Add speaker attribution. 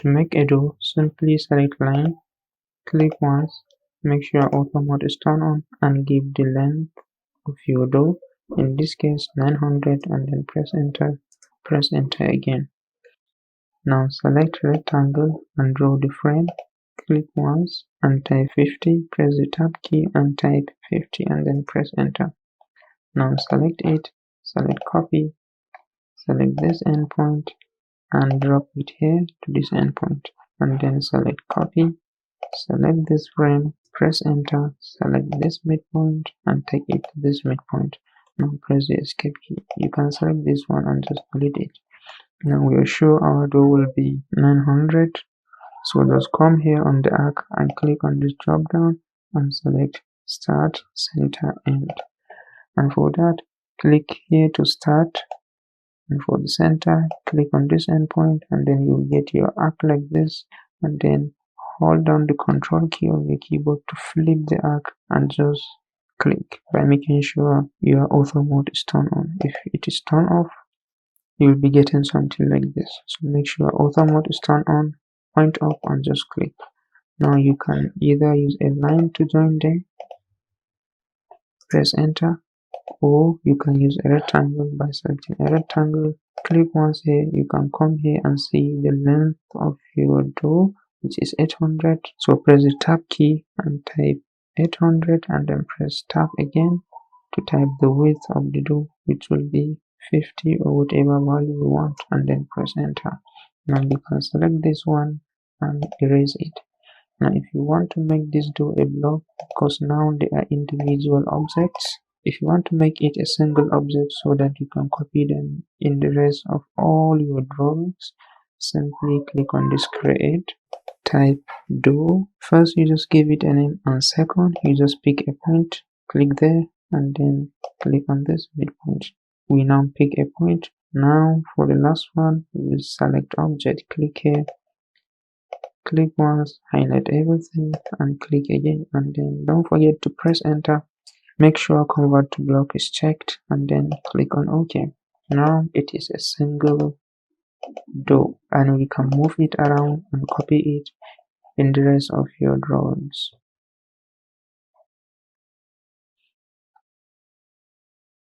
Speaker 1: To make a door, simply select line, click once, make sure auto mode is turned on, and give the length of your door, in this case 900, and then press enter again. Now select rectangle and draw the frame, click once and type 50, press the tab key and type 50 and then press enter. Now select it, select copy, select this endpoint and drop it here to this endpoint, and then select copy, select this frame, press enter, select this midpoint and take it to this midpoint. Now press the escape key. You can select this one and just delete it. Now we are sure our door will be 900, so just come here on the arc and click on this drop down and select start, center, end. And for that, click here to start, and for the center, click on this endpoint, and then you'll get your arc like this, and then hold down the control key on your keyboard to flip the arc and just click by making sure your auto mode is turned on. If it is turned off, you'll be getting something like this. So make sure auto mode is turned on, point up and just click. Now you can either use a line to join them, press enter, or you can use a rectangle by selecting a rectangle, click once here. You can come here and see the length of your door, which is 800. So press the tab key and type 800 and then press tab again to type the width of the door, which will be 50 or whatever value you want, and then press enter. Now you can select this one and erase it. Now if you want to make this door a block, because now they are individual objects, if you want to make it a single object so that you can copy them in the rest of all your drawings, simply click on this create, type door. First you just give it a name, and second you just pick a point, click there and then click on this midpoint. We now pick a point. Now for the last one, we will select object, click here, click once, highlight everything and click again, and then don't forget to press enter. Make sure convert to block is checked and then click on OK. Now it is a single door and we can move it around and copy it in the rest of your drawings.